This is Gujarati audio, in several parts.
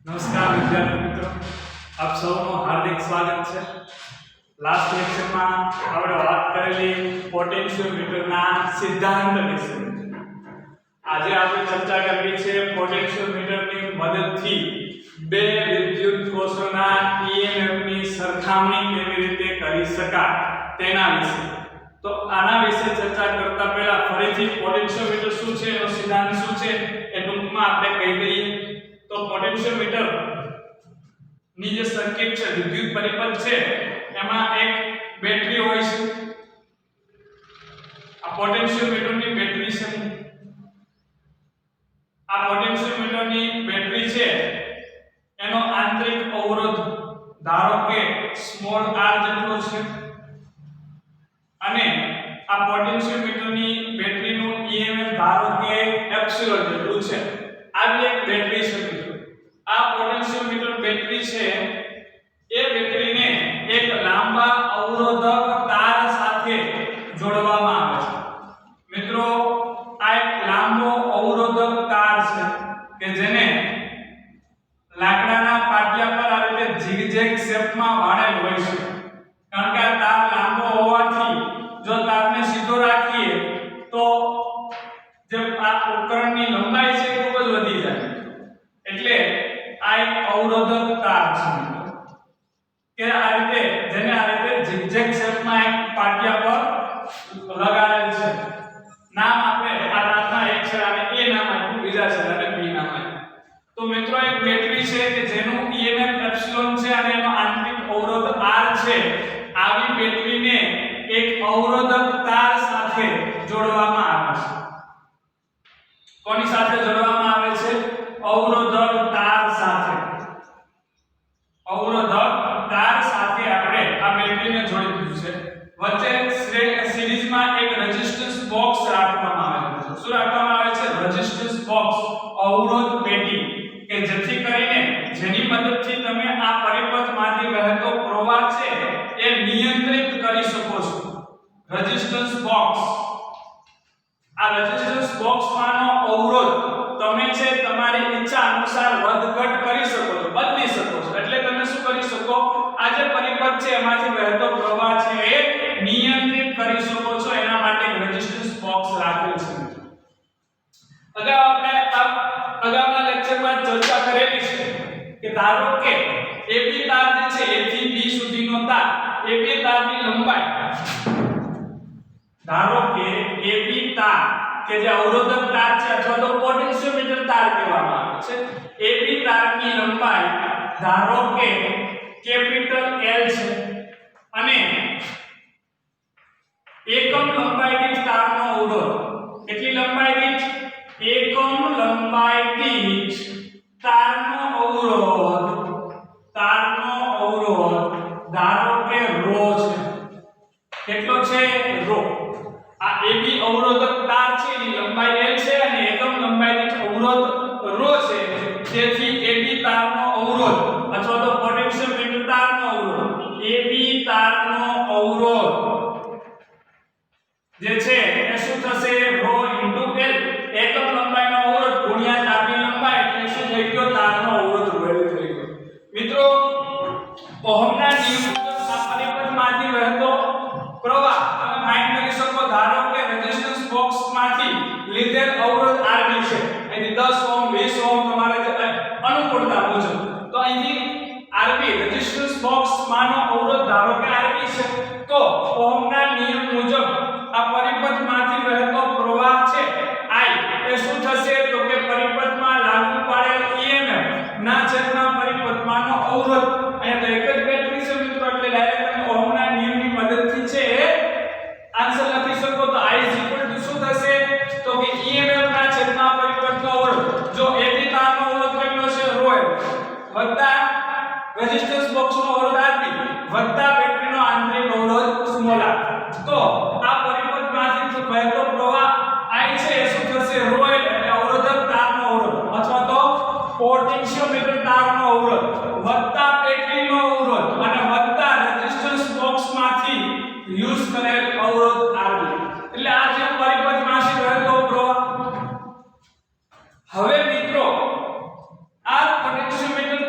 નમસ્કાર વિદ્યાર્થી મિત્રો, આપ સૌનું હાર્દિક સ્વાગત છે. લાસ્ટ લેક્ચરમાં આપણે વાત કરેલી પોટેન્શિયોમીટરના સિદ્ધાંત વિશે. આજે આપણે ચર્ચા કરવી છે પોટેન્શિયોમીટરની મદદથી બે વિદ્યુત કોષોના EMF ની સરખામણી કેવી રીતે કરી શકાય તેના વિશે. તો આના વિશે ચર્ચા કરતા પહેલા ફરીથી પોટેન્શિયોમીટર શું છે, એનો સિદ્ધાંત શું છે એ ટૂંકમાં આપણે કહી દઈએ. તો પોટેન્શિયોમીટર ની જે સર્કિટ છે, વિદ્યુત પરિપથ છે, એમાં એક બેટરી હોય છે. આ પોટેન્શિયોમીટરની બેટરી છે. આ પોટેન્શિયોમીટરની બેટરી છે એનો આંતરિક અવરોધ ધારો કે સ્મોલ r જેટલો છે અને આ પોટેન્શિયોમીટરની બેટરીનું EMF ધારો કે એપ્સિલોન જેટલું છે. આવી એક બેટરી છે. આ પોટેન્શિયોમીટર બેટરી છે એ બેટરીને એક લાંબા અવરોધક તાર સાથે જોડવામાં આવે છે. મિત્રો, આ એક લાંબો અવરોધક તાર છે કે જેને લાકડાના પાટિયા પર આ રીતે ઝિગઝેગ શેપમાં વાળેલ હોય છે. કારણ કે આ તાર લાંબો હોવાથી જો તારને સીધો રાખીએ તો જે આ ઉપકરણની લંબાઈ છે ખૂબ જ વધી જાય. એટલે આ એક અવરોધક તાર છે કે આ રીતે જેને આ રીતે ઝિગઝેગ શેપમાં એક પાટિયા પર લગાડેલ છે. નામ આપણે આ તારના એક છેડાને A નામ આપ્યું, બીજા છેડાને B નામ આપ્યું. તો મિત્રો, એક બેટરી છે કે જેનું EMF એપ્સિલોન છે અને એનો આંતરિક અવરોધ R છે. આવી બેટરીને એક અવરોધક તાર સાથે જોડવામાં આવે છે. કોની સાથે જોડવામાં આવે છે? અવરોધક તાર સાથે. અવરોધક તાર સાથે આપણે આ બેટરીને જોડી દીધું છે. વચ્ચે સિરીઝમાં એક રેઝિસ્ટન્સ બોક્સ રાખવામાં આવે છે. શું રાખવામાં આવે છે? રેઝિસ્ટન્સ બોક્સ, અવરોધ પેટી, કે જેથી કરીને જેની મદદથી તમે આ પરિપથમાંથી વહેતો પ્રવાહ છે એ નિયંત્રિત કરી શકો છો. Resistance box. આ રેઝિસ્ટન્સ બોક્સમાંનો અવરોધ તમે છે તમારી ઈચ્છા અનુસાર વધઘટ કરી શકો છો, બદલી શકો છો. એટલે તમે શું કરી શકો? આ જે પરિપથ છે એમાંથી વહેતો પ્રવાહ છે એ નિયંત્રિત કરી શકો છો. એના માટે રેઝિસ્ટન્સ બોક્સ રાખેલ છે. અગાઉ આપણે અગાઉના લેક્ચરમાં ચર્ચા કરેલી છે કે ધારો કે AB તાર જે છે A થી B સુધીનો તાર, AB તારની લંબાઈ, ધારો કે AB તાર કે જે અવરોધક તાર છે અથવા તો પોટેન્શિયોમીટર તાર કહેવામાં આવે છે, AB તારની લંબાઈ ધારો કે કેપિટલ L છે અને એકમ લંબાઈ દીઠ તારનો અવરોધ. કેટલી લંબાઈ દીઠ? એકમ લંબાઈ દીઠ તારનો અવરોધ ધારો કે ρ છે. કેટલો છે? ρ. આ AB અવરોધક તાર છે એની લંબાઈ L છે અને એકમ લંબાઈ દીઠ અવરોધ ρ છે. તેથી AB તારનો અવરોધ અથવા તો પોટેન્શિયોમીટર તારનો અવરોધ, AB તારનો અવરોધ જે છે એ શું થશે? ρ * L. એકમ લંબાઈનો અવરોધ ગુણ્યા તારની લંબાઈ એટલે શું થઈ ગયો? તારનો અવરોધ વેલ્યુ થઈ ગયો. મિત્રો, ઓહમના નિયમ મુજબ આ પરિપથમાંથી વહેતો પ્રવાહ તમે ફાઇન્ડ કરી શકો. ધારો કે રેઝિસ્ટન્સ બોક્સમાંથી લીધેલ અવરોધ Rb છે. અહીંથી 10 ઓહમ 20 ઓહમ તમારે અનુકૂળતા મુજબ. તો અહીંથી Rb રેઝિસ્ટન્સ બોક્સમાંનો અવરોધ ધારો કે Rb છે. તો ઓહમના નિયમ મુજબ આ પરિપથમાંથી વહેતો પ્રવાહ છે I એ શું થશે? તો કે પરિપથમાં લાગુ પાડેલ EMF ના છેદમાં પરિપથમાંનો અવરોધ. અહીંયા તો એક જ બેટરી છે મિત્રો, એટલે ડાયરેક્ટ તમે ઓહમના નિયમની મદદથી છે આન્સર લખી શકો. તો I શું થશે? તો કે EMF ના છેદમાં પરિપથનો અવરોધ. જો AB તારનો અવરોધ કેટલો છે? ρ વત્તા રેઝિસ્ટન્સ બોક્સનો અવરોધ Rb વત્તા બેટરીનો આંતરિક અવરોધ સ્મોલ r. તો આ પરિપથમાંથી વહેતો પ્રવાહ I છે એ શું થશે? ρ એટલે અવરોધક તારનો અવરોધ અથવા તો પોટેન્શિયોમીટર તારનો અવરોધ વત્તા બેટરીનો અવરોધ અને વત્તા રેઝિસ્ટન્સ બોક્સમાંથી યુઝ કરેલ અવરોધ Rb. એટલે આ જે પરિપથમાંથી વહેતો પ્રવાહ. હવે મિત્રો, આ પોટેન્શિયોમીટર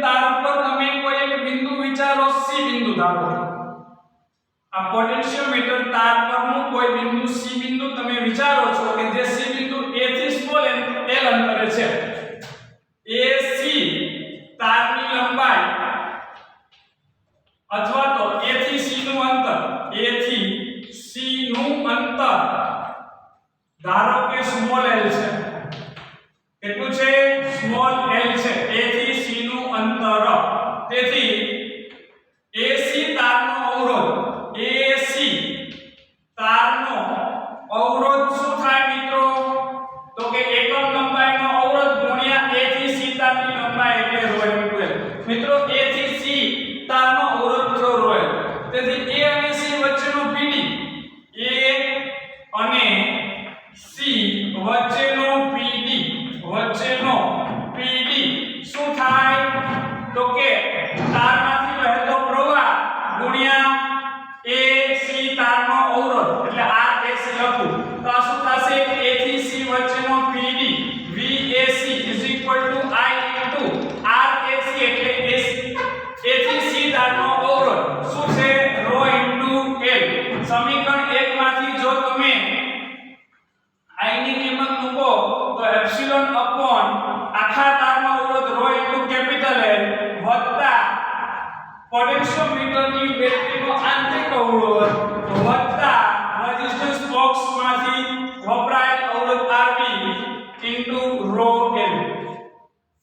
પોટેન્શિયોમીટરની બેટરીનો આંતરિક અવરોધ વત્તા રેઝિસ્ટન્સ બોક્સમાંથી વપરાયેલ અવરોધ Rb ઇન્ટુ રો L.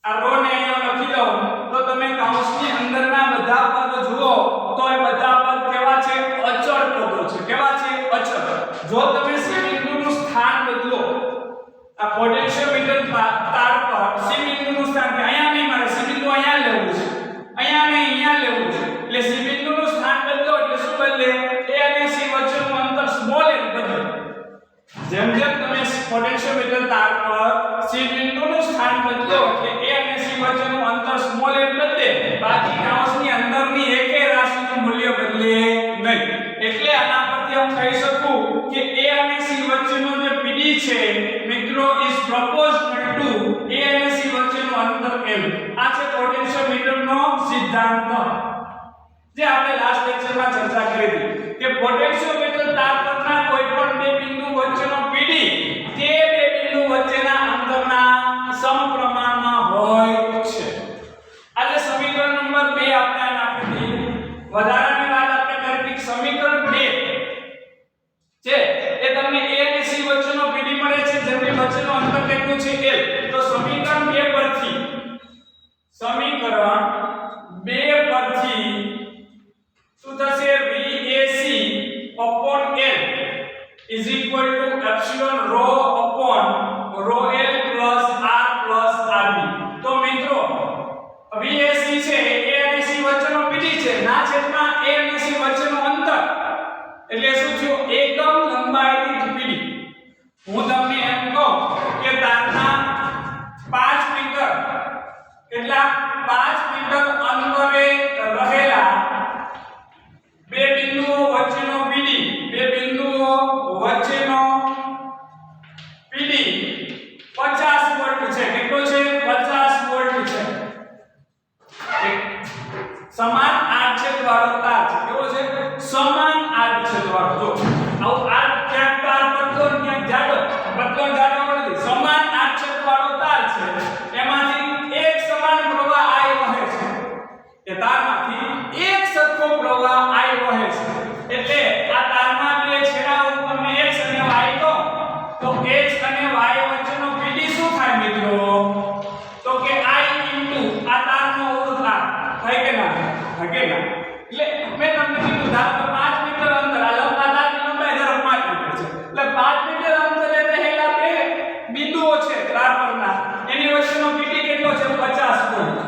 આ રો ને અહીંયા લખી દઉં તો તમે કૌંસની અંદરના બધા પદ જુઓ તો એ બધા પદ કેવા છે? અચળ પદો છે. કેવા છે? અચળ. જો તમે C બિંદુનું સ્થાન બદલો, આ પોટેન્શિયોમીટર તાર પર C બિંદુનું સ્થાન કે અહીંયા નહીં, મારે C બિંદુ અહીંયા લેવું છે, અહીંયા નહીં અહીંયા લેવું છે, એટલે C બિંદુનું સ્થાન બદલો એટલે શું બદલે? A અને C વચ્ચેનું અંતર સ્મોલ l બદલે. જેમ જેમ તમે પોટેન્શિયોમીટર તાર પર C બિંદુનું સ્થાન બદલો એટલે A અને C વચ્ચેનું અંતર સ્મોલ l બદલે, બાકી કૌંસની અંદરની એકેય રાશિનું મૂલ્ય બદલે નહીં. એટલે આના પરથી હું કહી શકું કે A અને C વચ્ચેનો જે PD છે મિત્રો ઇઝ પ્રોપોર્શનલ ટુ A અને C વચ્ચેનું અંતર l. આ છે પોટેન્શિયોમીટરનો સિદ્ધાંત, જે આપણે લાસ્ટ લેક્ચરમાં ચર્ચા કરી હતી કે પોટેન્શિયોમીટર તાર પરના કોઈપણ બે બિંદુ વચ્ચેનો PD તે બે બિંદુ વચ્ચેના અંતરના સમપ્રમાણમાં હોય છે. આજે સમીકરણ નંબર 2 આપણે આપી દીધી. વધારાની વાત આપણે કરી હતી સમીકરણ 2 છે એ તમને A અને C વચ્ચેનો PD મળે છે, જેમની વચ્ચેનું અંતર કેટલું છે? l. તો સમીકરણ 2 પરથી શું થશે? VAC upon L is equal to epsilon rho upon rho L plus R plus RB. તો મિત્રો VAC છે A અને C વચ્ચેનો PD છે ના છેદમાં A અને C વચ્ચેનું અંતર, એટલે શું થયું? એકમ લંબાઈ દીઠ PD. હું તમને એમ કહું કે તારના 5 મીટર કેટલા 5 મીટર અંતરે રહેલા બે બિંદુઓ વચ્ચેનો PD, બે બિંદુઓ વચ્ચેનો PD 50 વોલ્ટ છે. કેટલો છે? 50 વોલ્ટ છે. સમાન આડછેદ વાળો તાર છે. કેવો છે? સમાન આડછેદ વાળો. જો આવું આ ક્યાંક તાર પતલો ક્યાંક જાડો, પતલો જાડો નથી, સમાન આડછેદ વાળો તાર છે. એમાંથી એક સમાન પ્રવાહ I વહે છે. એ તારમાંથી એક સરખો પ્રવાહ I વહે છે. એટલે આ તારમાં બે છેડા તમને x અને y કહો તો x અને y વચ્ચેનો PD શું થાય મિત્રો? તો કે I ઇન્ટુ આ તારનો અવરોધ R થાય કે ના થાય? કે ના. એટલે મેં તમને કીધું ધારો કે 5 મીટર અંતર આ તારની લંબાઈ ધારો 5 મીટર છે, એટલે 5 મીટર અંતરે રહેલા બે બિંદુઓ છે તાર પરના, એની વચ્ચેનો PD કેટલો છે? 50 વોલ્ટ.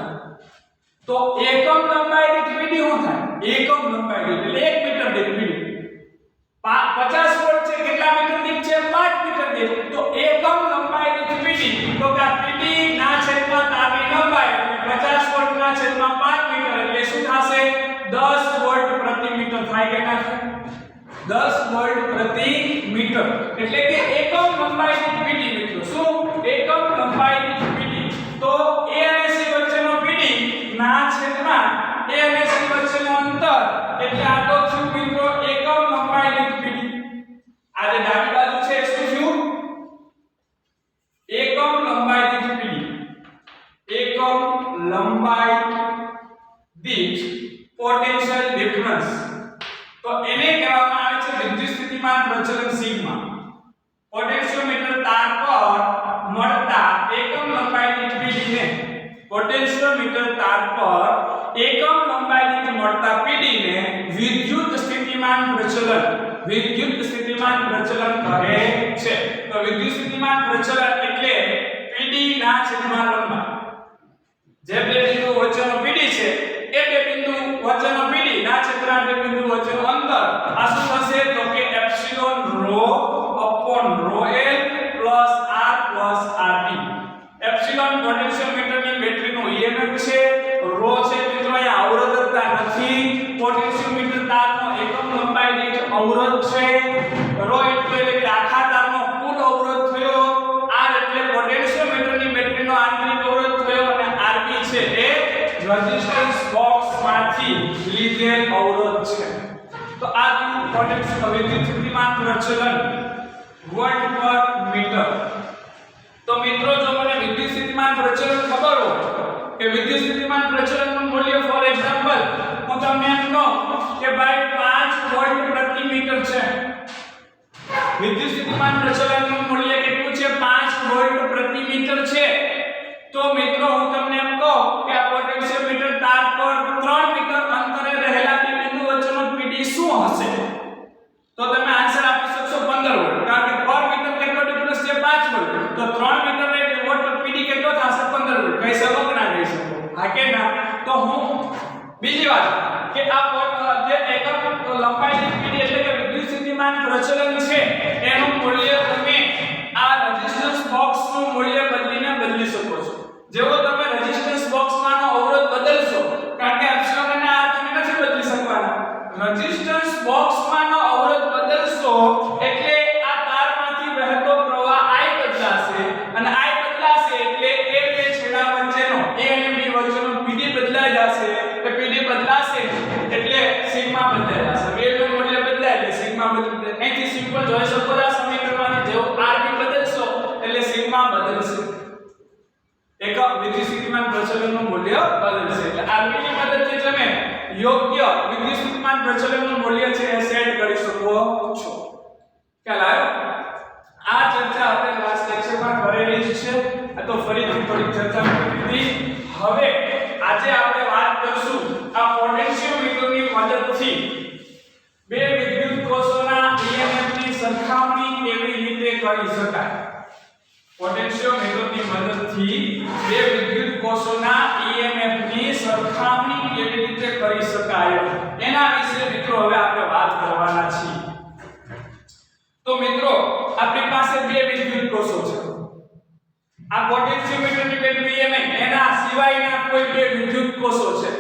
તો એકમ લંબાઈ દીઠ PD શું થાય? એકમ લંબાઈ દીઠ એટલે 1 મીટર દીઠ PD 50 વોલ્ટ છે. કેટલા મીટર દીઠ છે? 5 મીટર દીઠ. તો એકમ લંબાઈ દીઠ PD, તો કે PD ના છેદમાં તારની લંબાઈ એટલે 50 વોલ્ટ ના છેદમાં 5 મીટર એટલે શું થશે? 10 વોલ્ટ પ્રતિ મીટર થાય કે ના થાય? 10 વોલ્ટ પ્રતિ મીટર. એટલે કે એકમ લંબાઈ દીઠ PD મિત્રો શું? એકમ લંબાઈ દીઠ PD. તો A અને C વચ્ચેનો PD ના છેદમાં A અને C વચ્ચેનું અંતર એટલે આ તો શું મિત્રો? એકમ લંબાઈ દીઠ PD. આ જે ડાબી બાજુ છે શું થયું? એકમ લંબાઈ દીઠ PD. એકમ લંબાઈ દીઠ પોટેન્શિયલ ડિફરન્સ. તો એને કહેવામાં આવે છે વિદ્યુત સ્થિતિમાન પ્રચલન સિગ્મા. પોટેન્શિયોમીટર તાર પર મળતા એકમ લંબાઈ દીઠ PD ને પોટેન્શિયોમીટર તાર પર એકમ લંબાઈ દીઠ મળતા PD ને વિદ્યુત સ્થિતિમાન પ્રચલન કહે છે. તો વિદ્યુત સ્થિતિમાન પ્રચલન એટલે PD ના છેદમાં લંબાઈ. જે બે બિંદુ વચ્ચેનો PD છે એ બે બિંદુ વચ્ચેનો PD ના છેદમાં બે બિંદુ વચ્ચેનું અંતર આ શું થશે? તો કે epsilon rho upon rho L plus R plus RB. Epsilon પોટેન્શિયોમીટરની બેટરીનું EMF છે, rho છે મિત્રો અહીંયા અવરોધકતા નથી, પોટેન્શિયોમીટર તારનો એકમ લંબાઈ દીઠ અવરોધ છે, rho એટલે કે આખા તારનો કુલ અવરોધ થયો, R એટલે પોટેન્શિયોમીટરની બેટરીનો આંતરિક અવરોધ થયો અને RB છે એ રેઝિસ્ટન્સ બોક્સમાંથી લીધેલ અવરોધ છે. તો આ પોટેન્શિયલ વિદ્યુત સ્થિતિમાન પ્રચલન વોલ્ટ પર મીટર. તો મિત્રો જો મને વિદ્યુત સ્થિતિમાન પ્રચલન ખબર હોય કે વિદ્યુત સ્થિતિમાન પ્રચલનનું મૂલ્ય ફોર એક્ઝામ્પલ હું હું તમને એમ કહું કે ભાઈ 5 વોલ્ટ પ્રતિ મીટર છે, વિદ્યુત સ્થિતિમાન પ્રચલનનું મૂલ્ય કેટલું છે? 5 વોલ્ટ પ્રતિ મીટર છે. તો મિત્રો હું તમને એમ કહું કે આ પોટેન્શિયોમીટર તાર પર 3 મીટર અંતરે રહેલા બે બિંદુ વચ્ચેનો પીડી શું હશે? તો તમે આન્સર આપી શકશો 15 વોલ્ટ, કારણ કે પર મીટર કેટલો ડિફરન્સ છે? 5 વોલ્ટ. તો 3 મીટર વોટ પીડી કેટલો થશે? 15 વોલ્ટ. કહી શકો કે ના કહી શકો? હા કે ના? તો હું બીજી વાત કે આ જે એકમ લંબાઈની પીડી એટલે કે વિદ્યુત સ્થિતિમાન પ્રચલન છે એનું મૂલ્ય તમે આ રેઝિસ્ટન્સ બોક્સનું મૂલ્ય બદલી શકો છો. જેવો તમે રેઝિસ્ટન્સ બોક્સમાંનો અવરોધ બદલશો, કારણ કે એપ્સિલોન અને આર તમે નથી બદલી શકવાના, રેઝિસ્ટન્સ બોક્સમાંનો અવરોધ બદલશો એટલે આ તારમાંથી વહેતો પ્રવાહ I બદલાશે, અને I બદલાશે એટલે એ બે છેડા વચ્ચેનો A અને B વચ્ચેનો PD બદલાઈ જશે. કે PD બદલાશે એટલે સિગ્મા બદલાઈ જશે, વેવનું મૂલ્ય બદલાય એટલે સિગ્મા બદલાય. અહીંથી સિમ્પલ જોઈ શકો છો આ સમીકરણમાં જેવો RB બદલશો એટલે સિગ્મા બદલશે, એક વિદ્યુત સ્થિતિમાન પ્રચલનનું મૂલ્ય બદલશે. એટલે RB ની મદદથી તમે યોગ્ય વિદ્યુત સ્થિતિમાન પ્રચલનનું મૂલ્ય છે એ સેટ કરી શકો છો. ખ્યાલ આવ્યો? આ ચર્ચા આપણે ક્લાસ લેક્ચરમાં કરેલી જ છે, તો ફરીથી થોડી ચર્ચા કરી દીધી. હવે આજે આપણે વાત કરશું આ પોટેન્શિયોમીટરની મદદથી બે વિદ્યુત કોષોના EMF ની સરખામણી કેવી રીતે કરી શકાય. પોટેન્શિયોમીટરની મદદથી બે વિદ્યુત કોષોના EMF ની સરખામણી કેવી રીતે કરી શકાય એના વિશે મિત્રો હવે આપણે વાત કરવાના છીએ. તો મિત્રો આપણી પાસે બે વિદ્યુત કોષો છે. આ પોટેન્શિયોમીટરની બેટરી EMF એના સિવાયના કોઈ બે વિદ્યુત કોષો છે,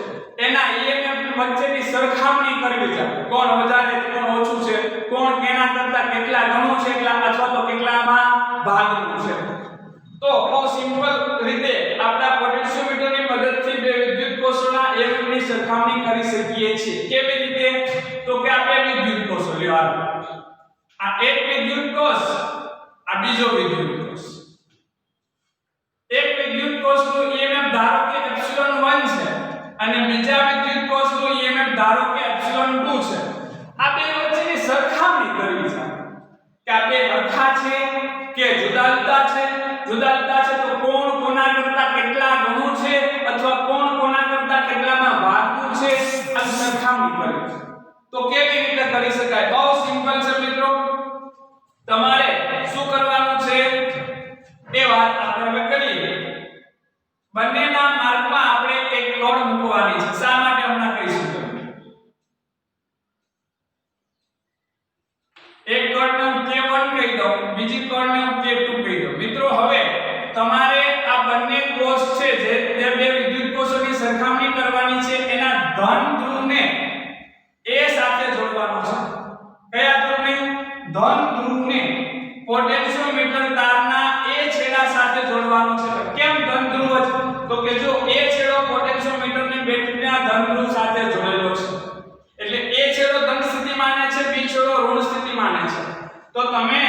એના EMF વચ્ચેની સરખામણી કરવી છે. કોણ વધારે કોણ ઓછું છે, કોણ કેના કરતા કેટલા ઘણું છે, એટલા અથવા તો કેટલામાં ભાગનું છે. તો બહુ સિમ્પલ રીતે આપણા પોટેન્શિયોમીટરની મદદથી બે વિદ્યુત કોષોના EMF ની સરખામણી કરી શકીએ છીએ. કેવી રીતે? તો કે આ બે વિદ્યુત કોષો લ્યો, આ એક વિદ્યુત કોષ, આ બીજો વિદ્યુત કોષ. એક વિદ્યુત કોષનું EMF ધારો કે ε1 છે અને બીજા વિદ્યુત કોષનું EMF ધારો કે ε2 છે. આ બે વચ્ચેની સરખામણી કરવી છે કે આ બે સરખા છે કે જુદા જુદા છે. જુદા જુદા છે તો કોણ કોના કરતા કેટલા ઘણું છે અથવા કોણ કોના કરતા કેટલામાં ભાગનું છે, આ સરખામણી કરવી છે. તો કેવી રીતે કરી શકાય? બહુ સિમ્પલ છે મિત્રો. તમારે શું કરવાનું છે એ વાત આપણે હવે કરીએ. બંનેના માર્ગમાં આપણે એક કળ મૂકવાની છે. શા માટે હમણાં કહીશું તમને. એક કળને હું K1 કહી દઉં, બીજી કળને હું K2 કહી દઉં. મિત્રો હવે તમારે આ બંને કોષ છે જે બે વિદ્યુત કોષોની સરખામણી કરવાની છે, એના ધન ધ્રુવને A સાથે જોડવાનો છે. કયા ધ્રુવને? ધન ધ્રુવને પોટેન્શિયોમીટર તારના A છેડા સાથે જોડવાનો છે. કેમ ધન ધ્રુવ જ? તો કે જો A છેડો પોટેન્શિયોમીટરની બેટરીના ધન ધ્રુવ સાથે જોડેલો છે એટલે A છેડો ધન સ્થિતિ માને છે, B છેડો ઋણ સ્થિતિ માને છે. તો તમે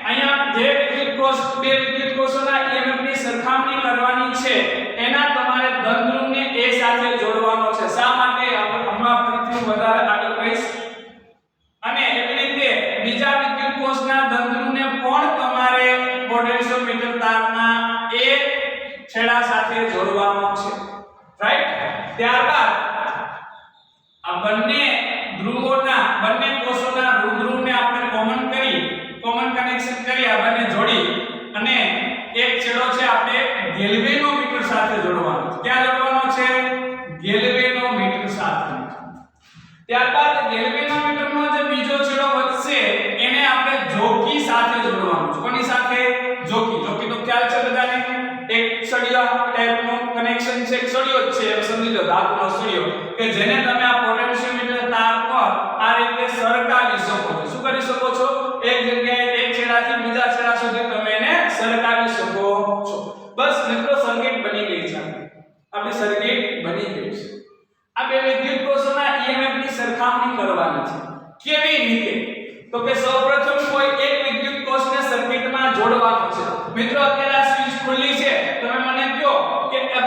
અહીંયા જે વિદ્યુત કોષ બે વિદ્યુત કોષોના EMF ની સરખામણી કરવાની છે એના તમારે ધન ધ્રુવને A સાથે જોડવાનો છે. શા માટે? હમણાં ફરીથી વધારે આગળ કહીશ. અને એવી રીતે બીજા વિદ્યુત કોષના ધન ધ્રુવને પણ તમારે પોટેન્શિયોમીટર તારના A છેડા સાથે જોડવાનો છે. રાઈટ? ત્યારબાદ આ બંને ધ્રુવોના બંને કોષોના ધ્રુવને આપણે કોમન કનેક્શન કરી આ બંને જોડી અને એક છેડો છે આપણે ગેલ્વેનોમીટર સાથે જોડવાનો છે. ક્યાં જોડવાનો છે? ગેલ્વેનોમીટર સાથે. ત્યારબાદ ગેલ્વેનોમીટરનો જે બીજો છેડો વધશે એને આપણે જોકી સાથે જોડવાનો છે. કોની સાથે? જોકી. જોકી તો ખ્યાલ છે બધાને, એક સળિયા ટાઈપનું કનેક્શન છે, એક સળિયો જ છે, સમજી લો ધાતુનો સળિયો કે જેને તમે આ પોટેન્શિયોમીટર તાર પર આ રીતે સરકાવી શકો છો. શું કરી શકો છો? એક જગ્યાએ એક છેડાથી બીજા છેડા સુધી તમે એને સરકાવી શકો છો. બસ મિત્રો સર્કિટ બની ગઈ છે. આપણી સર્કિટ બની ગઈ છે. આ બે વિદ્યુત કોષોના EMF ની સરખામણી કરવાની છે. કેવી રીતે? તો કે સૌપ્રથમ કોઈ એક વિદ્યુત કોષને સર્કિટમાં જોડવાનો છે. મિત્રો અત્યારે આ સ્વિચ ખુલ્લી છે, તમે મને કહો કે ε1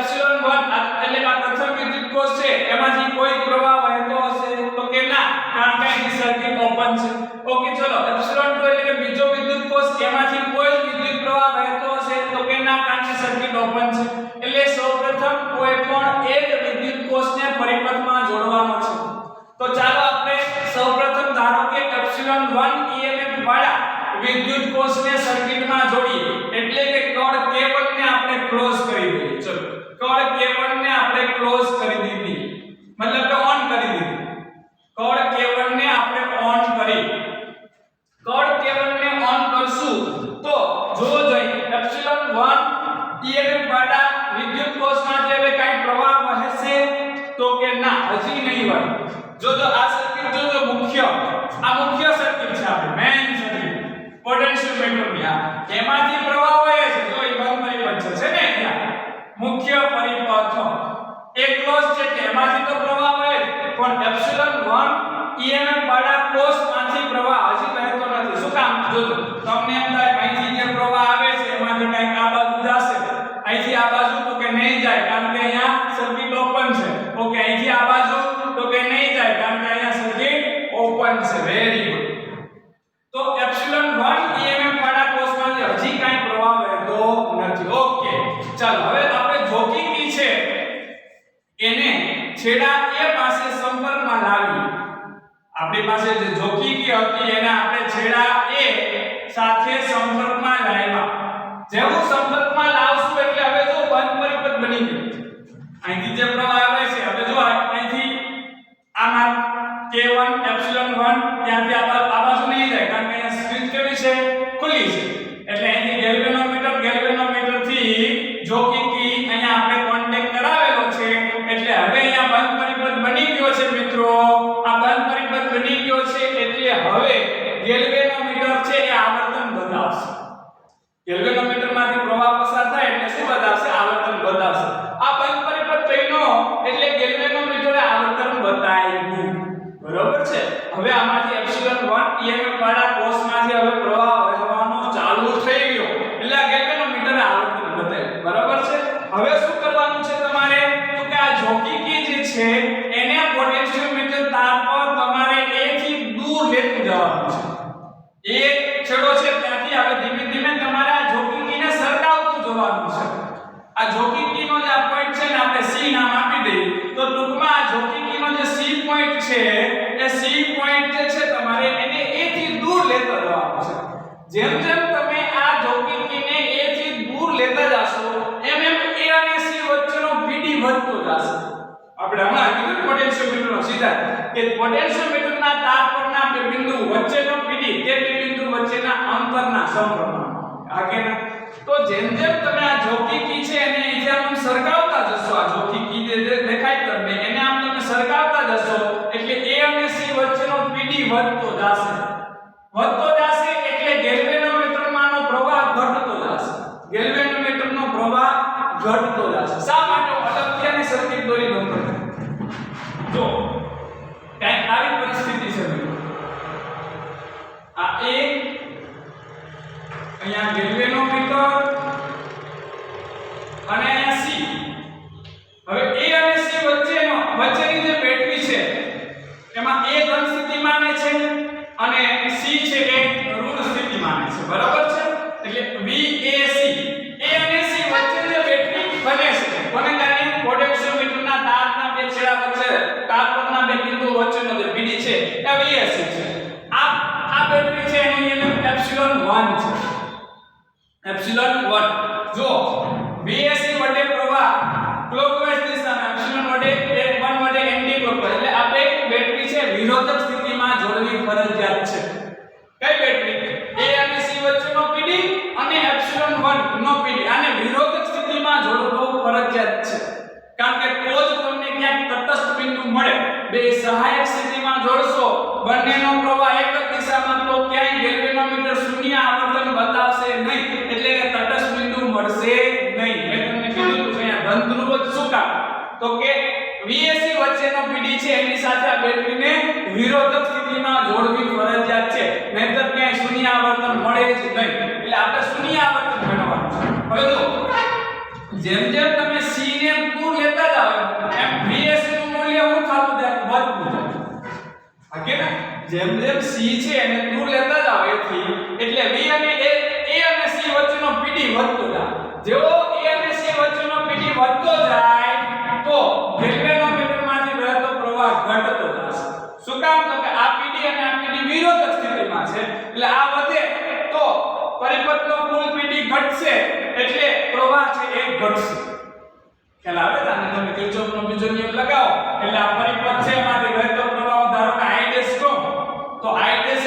એટલે કે આ પ્રથમ વિદ્યુત કોષ છે એમાંથી કોઈ પ્રવાહ વહેતો કારણ કે અહીં સર્કિટ ઓપન છે. ઓકે ચલો એપ્સિલોન 2 એટલે કે બીજો વિદ્યુત કોષ એમાંથી કોઈ જ વિદ્યુત પ્રવાહ વહેતો હશે તો કે ના, કારણ કે સર્કિટ ઓપન છે. એટલે સૌપ્રથમ કોઈ પણ એક વિદ્યુત કોષને પરિપથમાં જોડવાનો છે. તો ચાલો આપણે સૌપ્રથમ ધારો કે એપ્સિલોન 1 EMF વાળા વિદ્યુત કોષને સર્કિટમાં જોડીએ એટલે કે કળ K1 ને આપણે ક્લોઝ કરી દઈએ. ચલો કળ K1 ને આપણે ક્લોઝ કરી દીધી, મતલબ કે ઓન કરી દીધી. કળ K1 ને આપણે ઓન કરી, કળ K1 ને ઓન કરશું તો જો જઈ એપ્સિલોન 1 EMF વાળા વિદ્યુત કોષમાંથી હવે કાઈ પ્રવાહ વહેશે તો કે ના, હજી નહીં વહે. જો આ સર્કિટ જો મુખ્ય સર્કિટ છે, આપણે મેઈન સર્કિટ પોટેન્શિયોમીટર ની એમાંથી પ્રવાહ વહે છે. જો એ બંધ પરિપથ છે ને, ત્યાં મુખ્ય પરિપથ એક ક્લોઝ છે કે એમાંથી તો પ્રવાહ વહે, પણ એપ્સિલોન 1 EMF વાળા કોષમાંથી પ્રવાહ હજી વહેતો નથી. શું કામ? જો તમને એમ થાય અહીંથી જે પ્રવાહ આવે છે એમાંથી કંઈક આ બાજુ જશે, અહીંથી આ બાજુ તો કે નહીં જાય કારણ કે અહીંયા સર્કિટ ઓપન છે. ઓકે અહીંથી આ બાજુ તો કે નહીં જાય કારણ કે અહીંયા સર્કિટ ઓપન છે. Very good. તો એપ્સિલોન 1 EMF વાળા કોષમાંથી હજી કાંઈ પ્રવાહ વહેતો નથી. ઓકે ચાલો હવે આપણે જોકીકી છે એને છેડા A પાસે સંપર્કમાં લાવી. આપણી પાસે જે જોકીકી હતી એને આપણે છેડા A સાથે સંપર્કમાં લાવ્યા. જેવું સંપર્કમાં લાવશું એટલે હવે જો બંધ પરિપથ બની ગયું. અહીંથી જે પ્રવાહ આવે છે હવે જો અહીંથી આમાં K1 એપ્સિલોન 1 ત્યાંથી આ બાજુ નહીં જાય કારણ કે અહીંયા સ્વિચ કેવી છે? ખુલ્લી છે. એટલે અહીંથી ગેલ્વેનોમીટર થી જોકીકી અહીંયા આપણે કોન્ટેક્ટ કરાવેલો છે એટલે હવે અહીંયા બંધ પરિપથ બની ગયો છે. મિત્રો આ બંધ પરિપથ બની ગયો છે એટલે હવે ગેલ્વેનોમીટર છે એ આવર્તન બતાવશે. ગેલ્વેનોમીટરમાંથી પ્રવાહ પસાર થાય એટલે શું બતાવશે? આવર્તન બતાવશે. આ બંધ પરિપથ બન્યો એટલે ગેલ્વેનોમીટરે આવર્તન બતાવ્યું. બરોબર છે. હવે આમાંથી એપ્સિલોન 1 EMF વાળા કોષમાંથી હવે પ્રવાહ વહેવાનો ચાલુ થઈ ગયો એટલે આ ગેલ્વેનોમીટરે આવર્તન બતાવ્યું. બરાબર છે. હવે શું કરવાનું છે તમારે? તો કે આ જોકીકી જે છે એને પોટેન્શિયોમીટર તાર પર તમારે A થી દૂર લેતું જવાનું છે. એક છેડો છે ત્યાંથી હવે ધીમે ધીમે તમારે આ જોકીકીને સરકાવતું જવાનું છે. આ જોકીકીનો જે આ પોઈન્ટ છે ને આપણે C નામ આપી દઈએ તો ટૂંકમાં આ જોકીકીનો જે C પોઈન્ટ છે એ C પોઈન્ટ જે છે તમારે એને A થી દૂર લેતા જવાનું છે. જેમ જેમ તમે આ જોકીકીને A થી દૂર લેતા જાશો એમ એમ A અને C વચ્ચેનો PD વધતો જશે. આપણે હમણાં કીધું પોટેન્શિયોમીટરનો સિદ્ધાંત કે પોટેન્શિયોમીટરના તાર પરના બે બિંદુ વચ્ચેનો PD તે બે બિંદુ વચ્ચેના અંતરના સમપ્રમાણ. આગળ તો જેમ જેમ તમે આ જોકીકી છે એને અહીંથી આમ સરકાવતા જશો, આ જોકીકી જે દેખાય તમને એને આમ તમે સરકાવતા જશો એટલે A અને C વચ્ચેનો PD વધતો જશે એટલે ગેલ્વેનોમીટરમાંનો પ્રવાહ ઘટતો જશે. ગેલ્વેનોમીટરનો પ્રવાહ ઘટતો જશે. શા માટે? અલગથી આની સર્કિટ દોરી દો. જો કંઈક આવી પરિસ્થિતિ છે મિત્રો. આ એક અહીંયા ગેલ્વેનોમીટર અને અહીંયા C. હવે A અને C વચ્ચેની જે બેટરી છે એમાં A ધન સ્થિતિમાં છે અને C છે એ ઋણ સ્થિતિમાં છે. બરાબર છે. એટલે VAC A અને C વચ્ચે જે બેટરી બને છે કોને કારણે? પોટેન્શિયોમીટરના તારના બે છેડા વચ્ચે તાર પરના બે બિંદુ વચ્ચેનો જે PD છે એ VAC છે. આ બેટરી છે એનું એપ્સિલોન 1 છે. એપ્સિલોન 1 જો VAC વડે પ્રવાહ ક્લોકવાઇઝ દિશામાં એપ્સિલોન વડે 1 વડે એન્ટી ક્લોકવાઇઝ એટલે આ બે બેટરી છે વિરોધક સ્થિતિમાં જોડવી ફરજિયાત છે. કઈ બેટરી? A અને C વચ્ચેનો PD અને એપ્સિલોન 1 નો PD આને વિરોધક સ્થિતિમાં જોડવું ફરજિયાત છે. કારણ કે તો જ તમને ક્યાંક તટસ્થ બિંદુ મળે. બે સહાયક સ્થિતિમાં જોડશો બંનેનો પ્રવાહ એક જ દિશામાં તો ક્યાંય ગેલ્વેનોમીટર શૂન્ય આવર્તન બતાવશે નહીં એટલે કે તટસ્થ બિંદુ મળશે નહીં. મેં તમને કીધું કે અહીંયા ધન ધ્રુવ જ શું કામ? તો કે VAC વચ્ચેનો PD છે એની સાથે આ બેટરીને વિરોધક સ્થિતિમાં જોડવી ફરજિયાત છે. નહીંતર ક્યાંય શૂન્ય આવર્તન મળે જ નહીં. એટલે આપણે શૂન્ય આવર્તન મેળવવાનું છે. હવે જો જેમ જેમ તમે C ને દૂર લેતા જાવ એમ VAC નું મૂલ્ય શું થતું જાય? વધતું જાય. આ કે જેમ જેમ c છે એને દૂર લેતા જાવ a થી એટલે v અને a અને c વચ્ચેનો pd વધતો જાય જેવો a અને c વચ્ચેનો pd વધતો જાય તો ગેલ્વેનોમીટરમાંથી વહેતો પ્રવાહ ઘટતો જશે શું કામ તો કે આ pd અને આ pd વિરોધક સ્થિતિમાં છે એટલે આ વધે તો પરિપથનો કુલ pd ઘટશે એટલે પ્રવાહ છે એ ઘટશે ખ્યાલ આવે છે અને તમે કિર્ચોફનો બીજો નિયમ લગાવો એટલે આ પરિપથ છે એમાંથી વહેતો પ્રવાહ ધારો કે I ડેશ કહો તો I ડેશ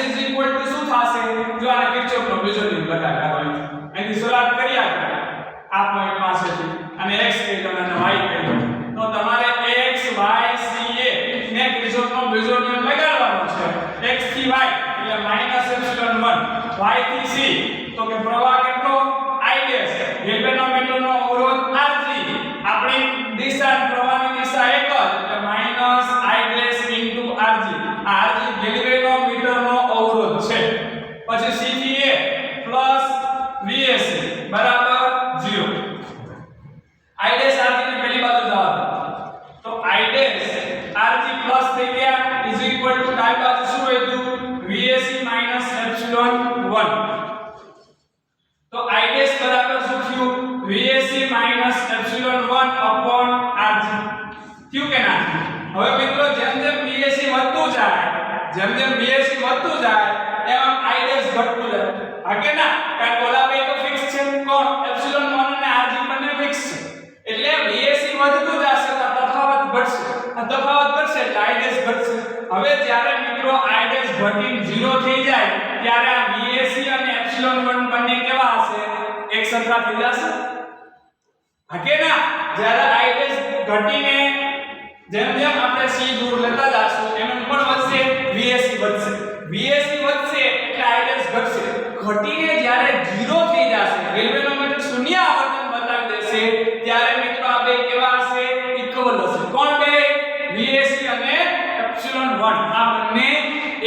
શું થશે જો આ કિર્ચોફનો બીજો નિયમ લગાવ્યા હોય અહીંથી શરૂઆત કરી આપણે આ પોઈન્ટ પાસેથી અને x કહી દો અને y કહી દો તો તમારે x y c a ને કિર્ચોફનો બીજો નિયમ લગાડવાનો છે x થી y એટલે -ε1 y થી c તો કે પ્રવાહ કેટલો I ડેશ ગેલ્વેનોમીટરનો અવરોધ Rg આપણી દિશા પ્રવાહની દિશા એક જ એટલે -I ડેશ * Rg આ Rg ગેલ્વેનોમીટરનો અવરોધ છે પછી c થી a પ્લસ Vsc બરાબર 0 I ડેશ Rg ને પહેલી બાજુ જવા દો તો I ડેશ Rg પ્લસ થઈ ગયા = ડાબી બાજુ શું વધ્યું Vsc -ε1 તો I ડેશ બરાબર શું થયું Vsc -ε1 upon Rg થયું કે ના હવે મિત્રો જેમ જેમ Vsc વધતું જાય એમ I ડેશ ઘટતું જાય હા કે ના કારણ કે ઓલા બે તો ફિક્સ છે કોણ ε1 અને Rg બંને ફિક્સ છે એટલે Vsc વધતું જશે તો તફાવત ઘટશે એટલે I ડેશ ઘટશે હવે જ્યારે મિત્રો I ડેશ ઘટીને 0 થઈ જાય ત્યારે આ Vsc અને ε1 બંને કેવા હશે એક સરખા થઈ જશે હા કે ના જ્યારે I ડેશ ઘટીને જેમ જેમ આપણે c દૂર લેતા જાશું એમ પણ વધશે Vsc વધશે એટલે I ડેશ ઘટશે ઘટીને જ્યારે 0 થઈ જશે ગેલ્વેનોમીટર શૂન્ય આવર્તન બતાવી દેશે ત્યારે મિત્રો આ બે કેવા હશે ઇક્વલ હશે કોણ બે Vsc અને ε1 આ બંને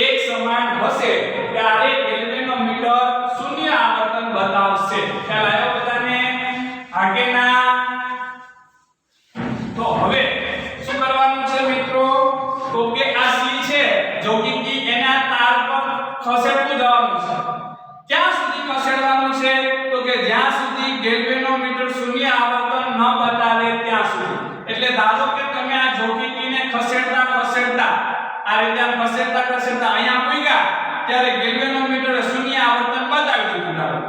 એક સમાન હશે ત્યારે ગેલ્વેનોમીટર શૂન્ય આવર્તન બતાવશે ખ્યાલ આવ્યો બધાને હા કે ના તો હવે શું કરવાનું છે મિત્રો તો કે આ c છે જોગીકી એના તાર પર ખસેડતું જવાનું છે ક્યાં સુધી ખસેડવાનું છે તો કે જ્યાં સુધી ગેલ્વેનોમીટર શૂન્ય આવર્તન ન બતાવે ત્યાં સુધી એટલે ધારો કે તમે આ જોગીકીને ખસેડતા આ રીતે આમ ખસેડતા અહીંયા પૂગ્યા ત્યારે ગેલ્વેનોમીટરે શૂન્ય આવર્તન બતાવી દીધું ધારો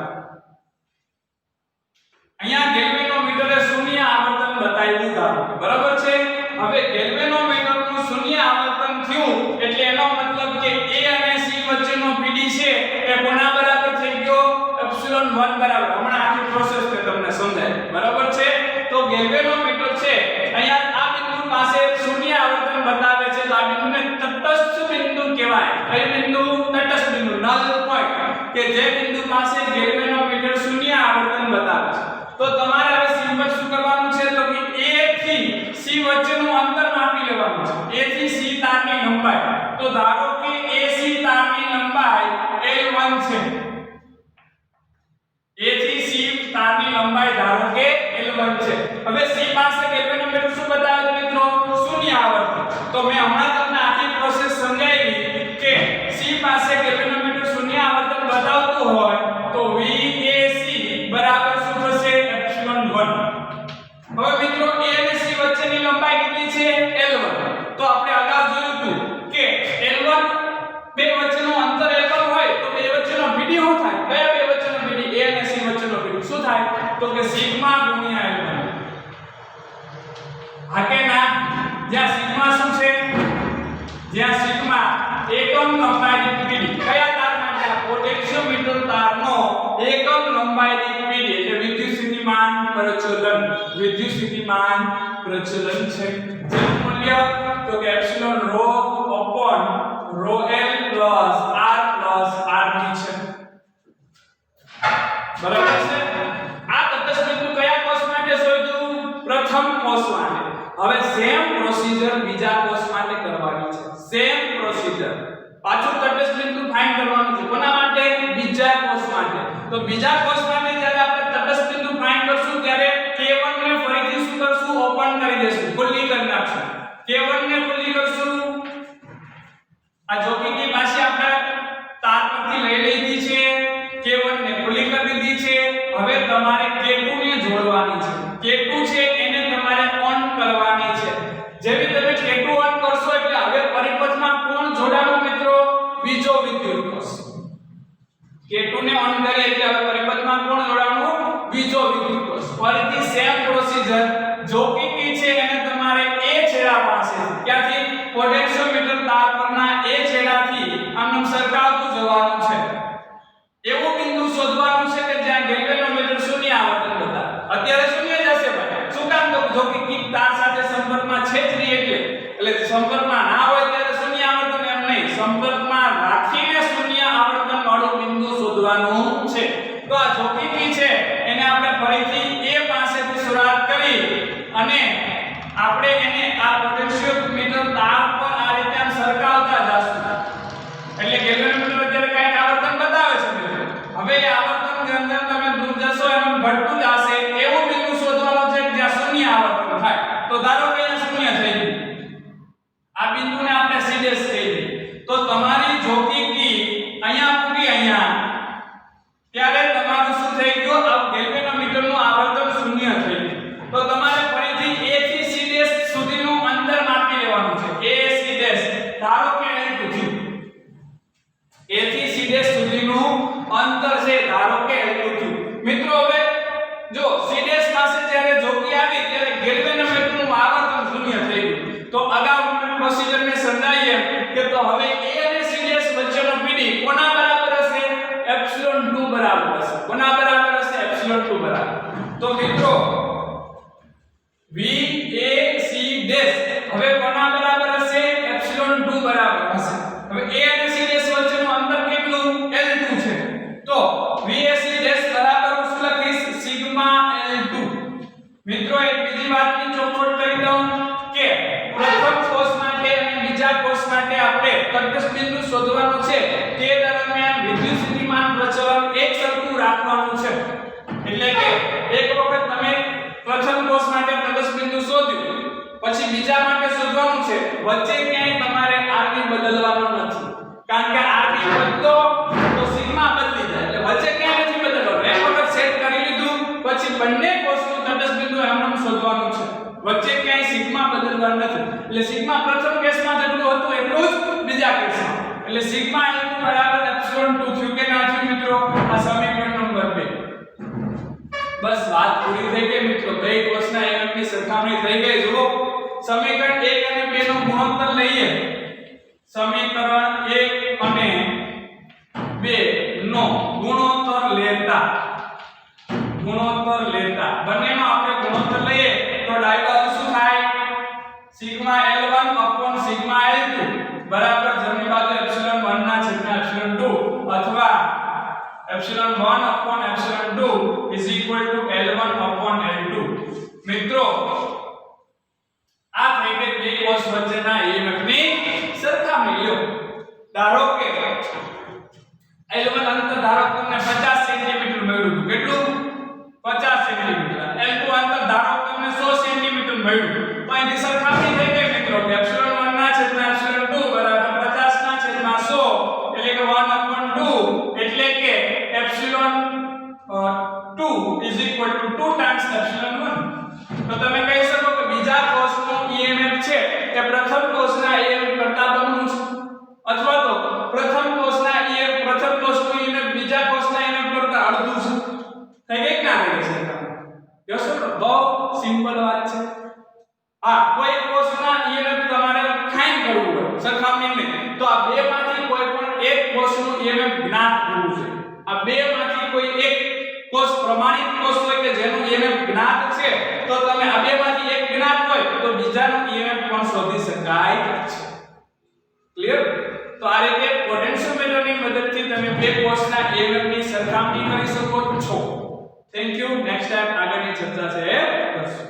અહીંયા ગેલ્વેનોમીટરે શૂન્ય આવર્તન બતાવ્યું ધારો બરાબર છે હવે ગેલ્વેનોમીટરનું શૂન્ય આવર્તન થયું એટલે એનો મતલબ કે a અને c વચ્ચેનો pd છે એ કોના બરાબર થઈ ગયો ε1 બરાબર હમણાં આખી પ્રોસેસ તે તમને સમજાય બરાબર છે તો ગેલ્વેનોમીટર છે અહીંયા આ બિંદુ પાસે શૂન્ય આવર્તન બતાવે છે તો આ બિંદુને તટસ્થ બિંદુ કહેવાય કઈ બિંદુ તટસ્થ બિંદુ નલ પોઈન્ટ કે જે બિંદુ પાસે ગેલ્વેનોમીટર શૂન્ય આવર્તન બતાવે છે તો તમારે હવે સિમ્પલ શું કરવાનું છે તો કે a થી c વચ્ચેનું અંતર માપી લેવાનું છે a થી c તારની લંબાઈ તો ધારો કે ac તારની લંબાઈ l1 છે a થી c તારની લંબાઈ ધારો કે l1 છે હવે c પાસે ગેલ્વેનોમીટર શું બતાવે મિત્રો શૂન્ય આવર્તન તો મેં હમણાં તમને આખી પ્રોસેસ સમજાવી કે c પાસે ગેલ્વેનોમીટર શૂન્ય આવર્તન બતાવતું હોય તો Vac બરાબર શું થશે ε1 હવે મિત્રો a અને c વચ્ચેની લંબાઈ કેટલી છે l1 તો આપણે અગાઉ જોયું હતું કે l1 બે વચ્ચેનું અંતર l1 હોય તો બે વચ્ચેનો pd શું થાય કયા બે વચ્ચેનો pd a અને c વચ્ચેનો pd શું થાય તો કે સિગ્મા ગુણ્યા l1 હા કે ના જ્યાં સિગ્મા શું છે જ્યાં સિગ્મા એકમ લંબાઈ દીઠ pd કયા તાર માટે પોટેન્શિયોમીટર તારનો એકમ લંબાઈ દીઠ pd એટલે વિદ્યુતસ્થિતિમાન પ્રચલન છે જેનું મૂલ્ય તો કે epsilon rho upon rho l plus r d છે બરાબર છે આ તટસ્થ બિંદુ કયા કોષ માટે શોધ્યું પ્રથમ કોષ માટે હવે સેમ પ્રોસીજર બીજા કોષ માટે કરવાની છે સેમ પ્રોસીજર પાછું તટસ્થ બિંદુ ફાઇન્ડ કરવાનું છે કોના માટે બીજા કોષ માટે તો બીજા કોષ માટે જ્યારે આપણે તટસ્થ બિંદુ ફાઇન્ડ કરશું ત્યારે k1 ને ફરીથી શું કરશું ઓપન કરી દેશું ખુલ્લી કરી નાખશું k1 ને ખુલ્લી કરશું આ જોકીની પાછી આપણે તાર પરથી લઈ લીધી છે, K1 ને ખુલ્લી કરી દીધી છે. હવે તમારે K2 ને જોડવાની છે. K2 છે એને તમારે ઓન કરવાની છે. જેવી તમે K2 ઓન કરશો એટલે હવે પરિપથમાં કોણ જોડાણું મિત્રો? બીજો વિદ્યુત કોષ. K2 ને ઓન કરીએ એટલે હવે પરિપથમાં કોણ જોડાણું? બીજો વિદ્યુત કોષ. ફરીથી સેમ પ્રોસીજર. જોકીની છે એને તમારે એ છેડા પાસે ક્યાંથી? પોટેન્શિયોમીટર તાર પરના એ છેડાથી આમ સરકાવતું જવાનું છે. એવું બિંદુ શોધવાનું છે કે જ્યાં ગેલ્વેનોમીટર શૂન્ય આવર્તન બતાવે. અત્યારે શૂન્ય જ હશે ભાઈ. શું કામ? તો જોકીની તાર સાથે સંપર્કમાં છે જ નહીં એટલે સંપર્કમાં ના હોય ત્યારે શૂન્ય આવર્તન એમ નહીં, સંપર્કમાં રાખીને શૂન્ય આવર્તન વાળું બિંદુ શોધવાનું છે. તો આ જોકીની છે એને આપણે ફરીથી એ પાસેથી શરૂઆત કરી અને આપણે એને આ પોટેન્શિયોમીટર તાર પર આ રીતે આમ સરકાવતા જશું. એટલે ગેલ્વેનોમીટર અત્યારે કાંઈક આવર્તન બતાવે છે મિત્રો. હવે એ આવર્તનની અંદર તમે દૂર જશો એમ ઘટતું જશે. એવું બિંદુ શોધવાનું છે જ્યાં શૂન્ય આવર્તન થાય. તો ધારો કે અહીંયા શૂન્ય થઈ ગયું. આ બિંદુને આપણે સીધેસ કહી દઈએ. તો તમારી જોકીની અહીંયા પૂરી અહીંયા ત્યારે તમારું શું થઈ ગયું? આ ગેલ્વેનોમીટરનું આવર્તન શૂન્ય થઈ ગયું. તો તમારે ફરીથી A થી C સુધીનું અંતર માપી લેવાનું છે. A C ધારો કે L2 થયું. A થી C સુધીનું અંતર છે ધારો કે L2 થયું. મિત્રો હવે જો C પાસે જ્યારે જોકી આવી ત્યારે ગેલ્વેનોમીટરનું આવર્તન શૂન્ય થઈ ગયું. તો અગાઉના પ્રોસીજરને સમજાવીએ કે તો હવે A અને C વચ્ચેનો PD કોના બરાબર હશે? એપ્સિલોન 2 બરાબર હશે. કોના બરાબર હશે? એપ્સિલોન 2 બરાબર. તો મિત્રો VAC હવે કોના બરાબર હશે? એપ્સિલોન 2 બરાબર હશે. હવે A અને C વચ્ચેનું અંતર કેટલું? L2 છે. તો VAC બરાબર શું લખીશ? Sigma L2. મિત્રો એક બીજી વાતની ચોખવટ કરી દઉં કે પ્રથમ કોષ માટે અને બીજા કોષ માટે આપણે તટસ્થ બિંદુ શોધવાનું છે. તે દરમિયાન વિદ્યુત સ્થિતિમાન પ્રચલન એક સરખું રાખવાનું છે. એટલે કે એક વખત તમે પ્રથમ કોષ માટે તટસ્થ બિંદુ શોધ્યું, પછી બીજા માટે શોધવાનું છે. વચ્ચે ક્યાંય તમારે RV બદલવાનો નથી. કારણ કે RV બદલો તો સિગ્મા બદલી જાય. એટલે વચ્ચે ક્યાંય નથી બદલવાનું. એક વખત સેટ કરી લીધું પછી બંને કોષનું તટસ્થ બિંદુ એમનેમ શોધવાનું છે. વચ્ચે ક્યાંય સિગ્મા બદલવાનું નથી. એટલે સિગ્મા પ્રથમ કેસમાં જેટલું હતું એટલું જ બીજા કેસમાં. એટલે સિગ્મા L2 બરાબર એપ્સિલોન 2 થયું કે ના થયું મિત્રો? આ સમીકરણ નંબર 2. બસ વાત પૂરી થઈ ગઈ મિત્રો. બે કોષના એકમની સરખામણી થઈ ગઈ. જુઓ સમીકરણ 1 અને 2 નો ગુણોત્તર લઈએ. સમીકરણ 1 અને 2 નો ગુણોત્તર લેતા બંનેનો આપણે ગુણોત્તર લઈએ તો ડાબી બાજુ શું થાય? સિગ્મા L1 સિગ્મા L2 બરાબર જમણી બાજુ એપ્સિલોન 1 ના છેદમાં એપ્સિલોન 2 અથવા એપ્સિલોન 1 એપ્સિલોન 2 L1 L2. મિત્રો આ થઈ ગઈ બે કોષ વચ્ચેના EMF ની સરખામણી. લ્યો ધારો કે L1 અંતર ધારો કે તમને 50 સેન્ટીમીટર મળ્યું. કેટલું? 50 સેન્ટીમીટર. L2 અંતર ધારો કે તમને 100 સેન્ટીમીટર મળ્યું. તો અહીંથી સરખામણી થઈ ગઈ મિત્રો. એપ્સિલોન 1 ના છેદમાં એપ્સિલોન 2 બરાબર 50 ના છેદમાં 100 એટલે કે 1/2 એટલે કે એપ્સિલોન 2 2 ટાઈમ્સ એપ્સિલોન 1. તો તમે કહી શકો કે બીજા કોષનો EMF છે તે પ્રથમ કોષના EMF કરતા બમણું છે, અથવા તો પ્રથમ કોષનું EMF બીજા કોષના EMF કરતા અડધું છે. થઈ ગઈ ના થઈ ગઈ? યસ સર, બહુ સિમ્પલ વાત છે. હા, કોઈ કોષના EMF તમારે ફાઇન્ડ કરવું હોય સરખામણી નહીં, તો આ બેમાંથી કોઈ પણ એક કોષનું EMF જ્ઞાત હોવું જોઈએ. આ બેમાંથી કોઈ એક કોષ પ્રમાણિત કોષ હોય કે જેનું EMF જ્ઞાત છે, તો તમે આ બેમાંથી એક જ્ઞાત હોય તો બીજાનું EMF પણ શોધી શકાય છે. ક્લિયર? તો આ રીતે પોટેન્શિયોમીટરની મદદથી તમે બે કોષના EMF ની સરખામણી કરી શકો છો. Thank you. નેક્સ્ટ ટાઈમ આગળની ચર્ચા છે કરશું.